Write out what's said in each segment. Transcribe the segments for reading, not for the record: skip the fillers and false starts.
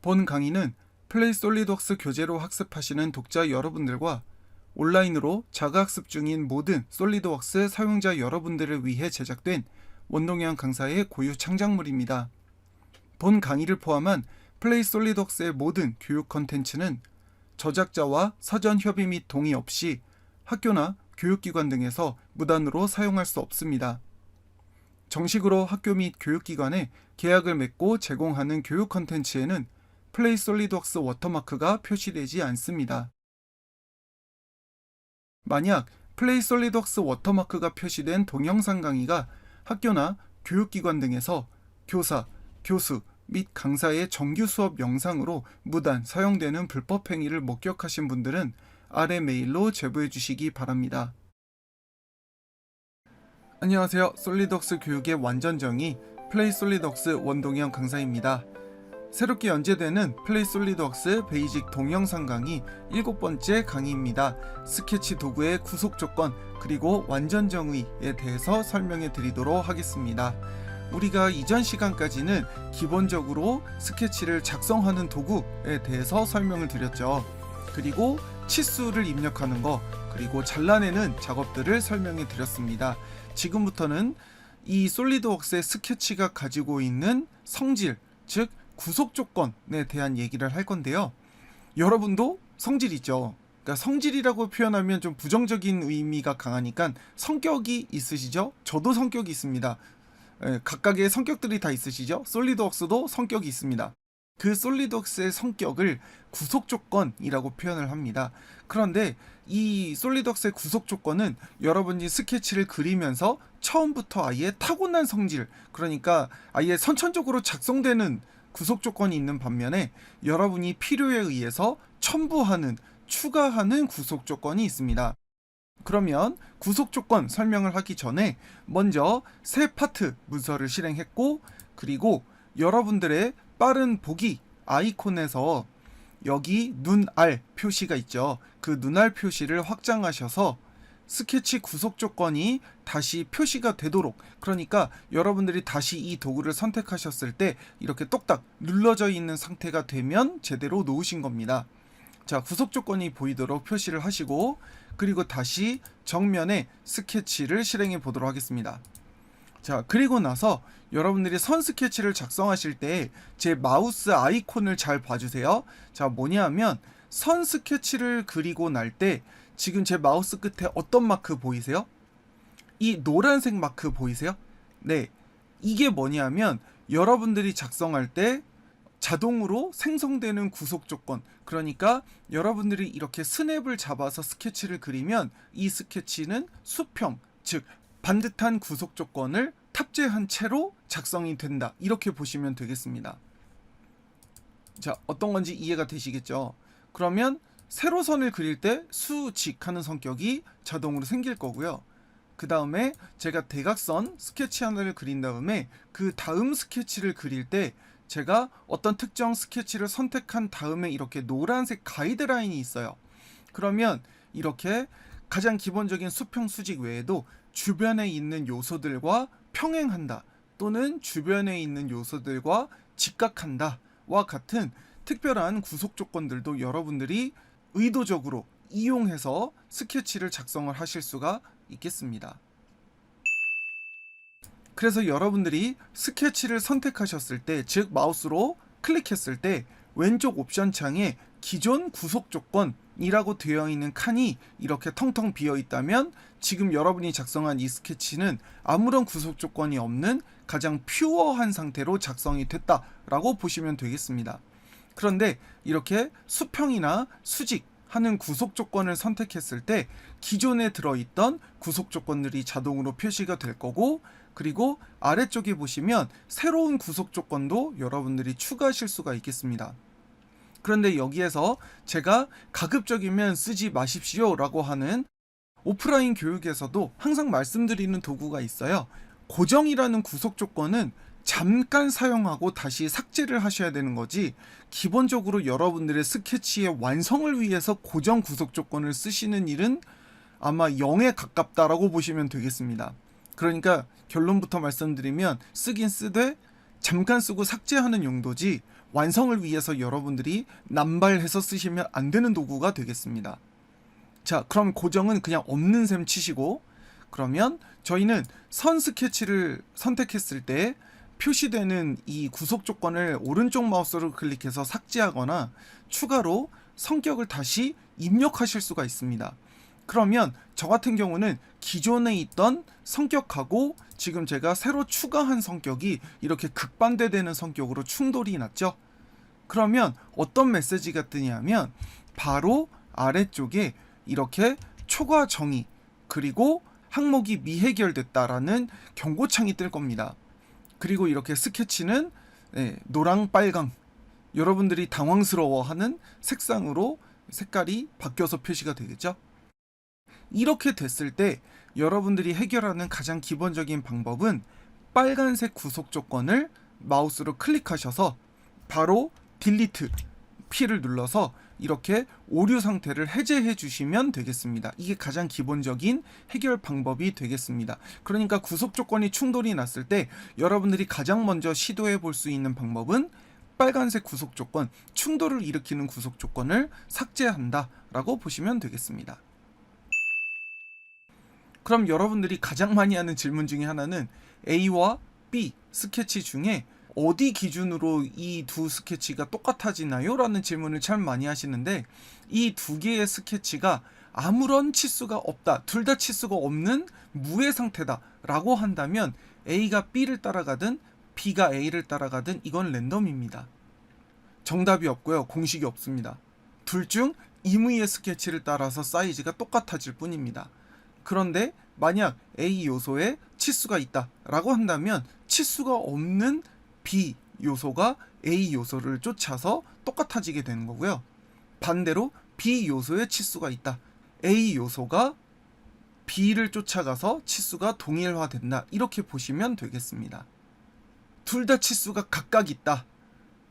본 강의는 플레이 솔리드웍스 교재로 학습하시는 독자 여러분들과 온라인으로 자가학습 중인 모든 솔리드웍스 사용자 여러분들을 위해 제작된 원동형 강사의 고유 창작물입니다. 본 강의를 포함한 플레이 솔리드웍스의 모든 교육 컨텐츠는 저작자와 사전 협의 및 동의 없이 학교나 교육기관 등에서 무단으로 사용할 수 없습니다. 정식으로 학교 및 교육기관에 계약을 맺고 제공하는 교육 컨텐츠에는 플레이 솔리드웍스 워터마크가 표시되지 않습니다. 만약 플레이 솔리드웍스 워터마크가 표시된 동영상 강의가 학교나 교육기관 등에서 교사, 교수 및 강사의 정규 수업 영상으로 무단 사용되는 불법 행위를 목격하신 분들은 아래 메일로 제보해 주시기 바랍니다. 안녕하세요. 솔리드웍스 교육의 완전 정의 플레이 솔리드웍스 원동형 강사입니다. 새롭게 연재되는 플레이 솔리드웍스 베이직 동영상 강의 7번째 강의입니다. 스케치 도구의 구속 조건 그리고 완전 정의에 대해서 설명해 드리도록 하겠습니다. 우리가 이전 시간까지는 기본적으로 스케치를 작성하는 도구에 대해서 설명을 드렸죠. 그리고 치수를 입력하는 거, 그리고 잘라내는 작업들을 설명해 드렸습니다. 지금부터는 이 솔리드웍스의 스케치가 가지고 있는 성질, 즉 구속 조건에 대한 얘기를 할 건데요. 여러분도 성질 있죠. 그러니까 성질이라고 표현하면 좀 부정적인 의미가 강하니까 성격이 있으시죠? 저도 성격이 있습니다. 각각의 성격들이 다 있으시죠? 솔리드웍스도 성격이 있습니다. 그 솔리드웍스의 성격을 구속 조건이라고 표현을 합니다. 그런데 이 솔리드웍스의 구속 조건은 여러분이 스케치를 그리면서 처음부터 아예 타고난 성질, 그러니까 아예 선천적으로 작성되는 구속 조건이 있는 반면에 여러분이 필요에 의해서 첨부하는, 추가하는 구속 조건이 있습니다. 그러면 구속 조건 설명을 하기 전에 먼저 새 파트 문서를 실행했고, 그리고 여러분들의 빠른 보기 아이콘에서 여기 눈알 표시가 있죠. 그 눈알 표시를 확장하셔서 스케치 구속 조건이 다시 표시가 되도록, 그러니까 여러분들이 다시 이 도구를 선택하셨을 때 이렇게 똑딱 눌러져 있는 상태가 되면 제대로 놓으신 겁니다. 자, 구속 조건이 보이도록 표시를 하시고, 그리고 다시 정면에 스케치를 실행해 보도록 하겠습니다. 자, 그리고 나서 여러분들이 선 스케치를 작성하실 때 제 마우스 아이콘을 잘 봐주세요. 자, 뭐냐 하면 선 스케치를 그리고 날 때 지금 제 마우스 끝에 어떤 마크 보이세요? 이 노란색 마크 보이세요? 네, 이게 뭐냐면 여러분들이 작성할 때 자동으로 생성되는 구속 조건, 그러니까 여러분들이 이렇게 스냅을 잡아서 스케치를 그리면 이 스케치는 수평, 즉 반듯한 구속 조건을 탑재한 채로 작성이 된다, 이렇게 보시면 되겠습니다. 자, 어떤 건지 이해가 되시겠죠? 그러면 세로선을 그릴 때 수직하는 성격이 자동으로 생길 거고요. 그 다음에 제가 대각선 스케치 하나를 그린 다음에 그 다음 스케치를 그릴 때 제가 어떤 특정 스케치를 선택한 다음에 이렇게 노란색 가이드라인이 있어요. 그러면 이렇게 가장 기본적인 수평 수직 외에도 주변에 있는 요소들과 평행한다, 또는 주변에 있는 요소들과 직각한다 와 같은 특별한 구속 조건들도 여러분들이 의도적으로 이용해서 스케치를 작성을 하실 수가 있겠습니다. 그래서 여러분들이 스케치를 선택하셨을 때, 즉 마우스로 클릭했을 때 왼쪽 옵션 창에 기존 구속 조건이라고 되어 있는 칸이 이렇게 텅텅 비어 있다면 지금 여러분이 작성한 이 스케치는 아무런 구속 조건이 없는 가장 퓨어한 상태로 작성이 됐다라고 보시면 되겠습니다. 그런데 이렇게 수평이나 수직 하는 구속 조건을 선택했을 때 기존에 들어있던 구속 조건들이 자동으로 표시가 될 거고, 그리고 아래쪽에 보시면 새로운 구속 조건도 여러분들이 추가하실 수가 있겠습니다. 그런데 여기에서 제가 가급적이면 쓰지 마십시오 라고 하는 오프라인 교육에서도 항상 말씀드리는 도구가 있어요. 고정이라는 구속 조건은 잠깐 사용하고 다시 삭제를 하셔야 되는 거지, 기본적으로 여러분들의 스케치의 완성을 위해서 고정 구속 조건을 쓰시는 일은 아마 0에 가깝다라고 보시면 되겠습니다. 그러니까 결론부터 말씀드리면 쓰긴 쓰되 잠깐 쓰고 삭제하는 용도지 완성을 위해서 여러분들이 남발해서 쓰시면 안 되는 도구가 되겠습니다. 자, 그럼 고정은 그냥 없는 셈 치시고, 그러면 저희는 선 스케치를 선택했을 때 표시되는 이 구속 조건을 오른쪽 마우스로 클릭해서 삭제하거나 추가로 성격을 다시 입력하실 수가 있습니다. 그러면 저 같은 경우는 기존에 있던 성격하고 지금 제가 새로 추가한 성격이 이렇게 극반대되는 성격으로 충돌이 났죠. 그러면 어떤 메시지가 뜨냐면 바로 아래쪽에 이렇게 초과 정의 그리고 항목이 미해결됐다라는 경고창이 뜰 겁니다. 그리고 이렇게 스케치는 노랑 빨강, 여러분들이 당황스러워하는 색상으로 색깔이 바뀌어서 표시가 되겠죠. 이렇게 됐을 때 여러분들이 해결하는 가장 기본적인 방법은 빨간색 구속 조건을 마우스로 클릭하셔서 바로 딜리트 P를 눌러서 이렇게 오류 상태를 해제해 주시면 되겠습니다. 이게 가장 기본적인 해결 방법이 되겠습니다. 그러니까 구속 조건이 충돌이 났을 때 여러분들이 가장 먼저 시도해 볼 수 있는 방법은 빨간색 구속 조건, 충돌을 일으키는 구속 조건을 삭제한다 라고 보시면 되겠습니다. 그럼 여러분들이 가장 많이 하는 질문 중에 하나는 A와 B 스케치 중에 어디 기준으로 이 두 스케치가 똑같아지나요? 라는 질문을 참 많이 하시는데, 이 두 개의 스케치가 아무런 치수가 없다, 둘 다 치수가 없는 무의 상태다 라고 한다면 A가 B를 따라가든 B가 A를 따라가든 이건 랜덤입니다. 정답이 없고요, 공식이 없습니다. 둘 중 임의의 스케치를 따라서 사이즈가 똑같아질 뿐입니다. 그런데 만약 A 요소에 치수가 있다 라고 한다면 치수가 없는 B 요소가 A 요소를 쫓아서 똑같아지게 되는 거고요. 반대로 B 요소에 치수가 있다, A 요소가 B를 쫓아가서 치수가 동일화된다, 이렇게 보시면 되겠습니다. 둘 다 치수가 각각 있다,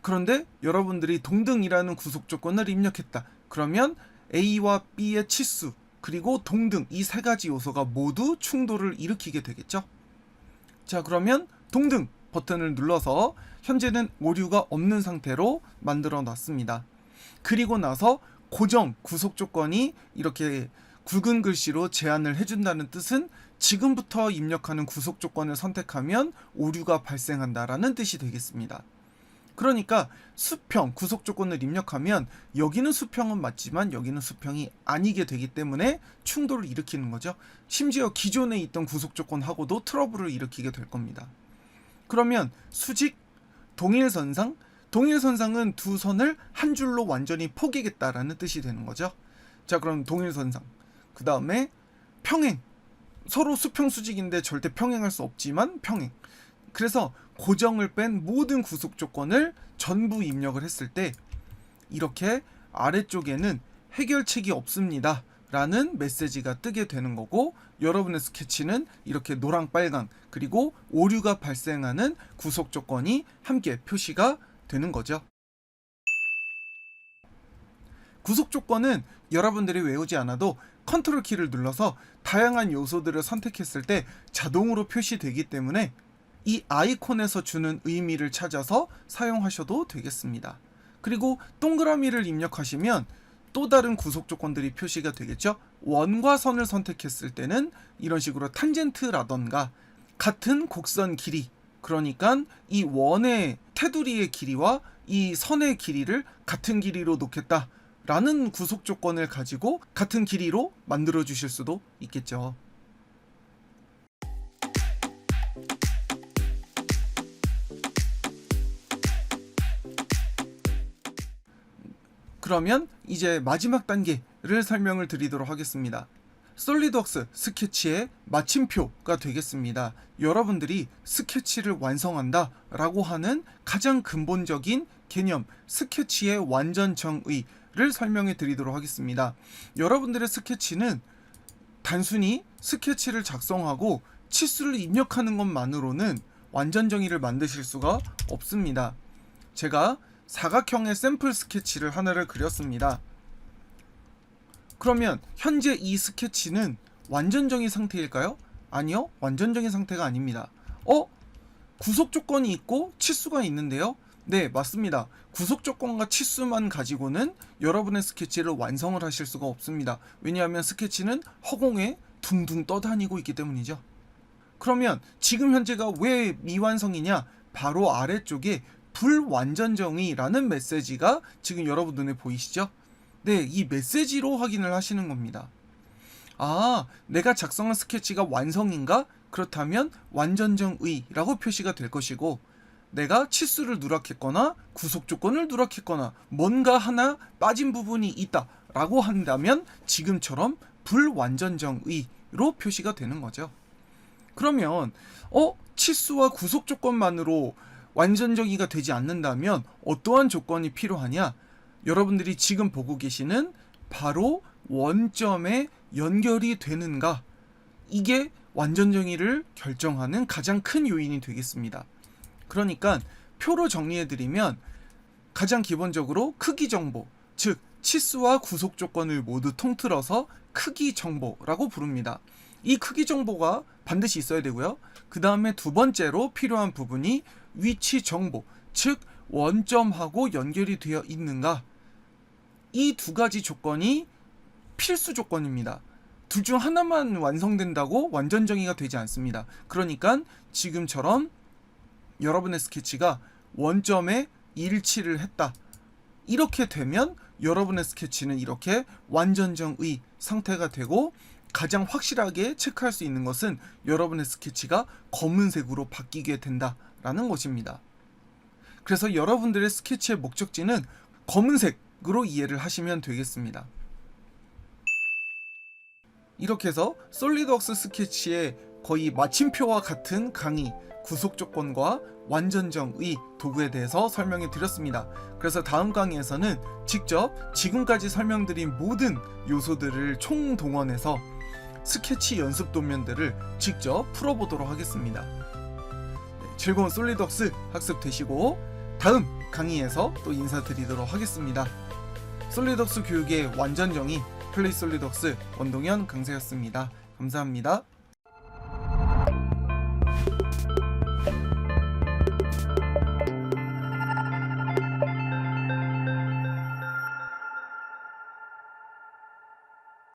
그런데 여러분들이 동등이라는 구속 조건을 입력했다, 그러면 A와 B의 치수 그리고 동등, 이 세 가지 요소가 모두 충돌을 일으키게 되겠죠. 자, 그러면 동등 버튼을 눌러서 현재는 오류가 없는 상태로 만들어 놨습니다. 그리고 나서 고정 구속 조건이 이렇게 굵은 글씨로 제한을 해준다는 뜻은 지금부터 입력하는 구속 조건을 선택하면 오류가 발생한다라는 뜻이 되겠습니다. 그러니까 수평 구속 조건을 입력하면 여기는 수평은 맞지만 여기는 수평이 아니게 되기 때문에 충돌을 일으키는 거죠. 심지어 기존에 있던 구속 조건하고도 트러블을 일으키게 될 겁니다. 그러면 수직, 동일선상, 동일선상은 두 선을 한 줄로 완전히 포개겠다라는 뜻이 되는 거죠. 자, 그럼 동일선상, 그 다음에 평행, 서로 수평 수직인데 절대 평행할 수 없지만 평행. 그래서 고정을 뺀 모든 구속 조건을 전부 입력을 했을 때 이렇게 아래쪽에는 해결책이 없습니다 라는 메시지가 뜨게 되는 거고, 여러분의 스케치는 이렇게 노랑 빨강 그리고 오류가 발생하는 구속 조건이 함께 표시가 되는 거죠. 구속 조건은 여러분들이 외우지 않아도 컨트롤 키를 눌러서 다양한 요소들을 선택했을 때 자동으로 표시되기 때문에 이 아이콘에서 주는 의미를 찾아서 사용하셔도 되겠습니다. 그리고 동그라미를 입력하시면 또 다른 구속 조건들이 표시가 되겠죠. 원과 선을 선택했을 때는 이런 식으로 탄젠트라던가 같은 곡선 길이, 그러니까 이 원의 테두리의 길이와 이 선의 길이를 같은 길이로 놓겠다 라는 구속 조건을 가지고 같은 길이로 만들어 주실 수도 있겠죠. 그러면 이제 마지막 단계를 설명을 드리도록 하겠습니다. 솔리드웍스 스케치의 마침표가 되겠습니다. 여러분들이 스케치를 완성한다 라고 하는 가장 근본적인 개념, 스케치의 완전 정의를 설명해 드리도록 하겠습니다. 여러분들의 스케치는 단순히 스케치를 작성하고 치수를 입력하는 것만으로는 완전 정의를 만드실 수가 없습니다. 제가 사각형의 샘플 스케치를 하나를 그렸습니다. 그러면 현재 이 스케치는 완전정의 상태일까요? 아니요, 완전정의 상태가 아닙니다. 구속 조건이 있고 치수가 있는데요. 네, 맞습니다. 구속 조건과 치수만 가지고는 여러분의 스케치를 완성을 하실 수가 없습니다. 왜냐하면 스케치는 허공에 둥둥 떠다니고 있기 때문이죠. 그러면 지금 현재가 왜 미완성이냐? 바로 아래쪽에 불완전정의라는 메시지가 지금 여러분 눈에 보이시죠? 네, 이 메시지로 확인을 하시는 겁니다. 아, 내가 작성한 스케치가 완성인가? 그렇다면 완전정의라고 표시가 될 것이고, 내가 치수를 누락했거나 구속 조건을 누락했거나 뭔가 하나 빠진 부분이 있다 라고 한다면 지금처럼 불완전정의로 표시가 되는 거죠. 그러면 치수와 구속 조건만으로 완전정의가 되지 않는다면 어떠한 조건이 필요하냐? 여러분들이 지금 보고 계시는 바로 원점에 연결이 되는가? 이게 완전정의를 결정하는 가장 큰 요인이 되겠습니다. 그러니까 표로 정리해드리면 가장 기본적으로 크기 정보, 즉 치수와 구속 조건을 모두 통틀어서 크기 정보라고 부릅니다. 이 크기 정보가 반드시 있어야 되고요. 그 다음에 두 번째로 필요한 부분이 위치 정보, 즉 원점하고 연결이 되어 있는가. 이 두 가지 조건이 필수 조건입니다. 둘 중 하나만 완성된다고 완전정의가 되지 않습니다. 그러니까 지금처럼 여러분의 스케치가 원점에 일치를 했다. 이렇게 되면 여러분의 스케치는 이렇게 완전정의 상태가 되고, 가장 확실하게 체크할 수 있는 것은 여러분의 스케치가 검은색으로 바뀌게 된다라는 것입니다. 그래서 여러분들의 스케치의 목적지는 검은색으로 이해를 하시면 되겠습니다. 이렇게 해서 솔리드웍스 스케치의 거의 마침표와 같은 강의, 구속 조건과 완전정의 도구에 대해서 설명해 드렸습니다. 그래서 다음 강의에서는 직접 지금까지 설명드린 모든 요소들을 총동원해서 스케치 연습 도면들을 직접 풀어보도록 하겠습니다. 즐거운 솔리드웍스 학습 되시고 다음 강의에서 또 인사드리도록 하겠습니다. 솔리드웍스 교육의 완전정의 플레이 솔리드웍스 원동현 강사였습니다. 감사합니다.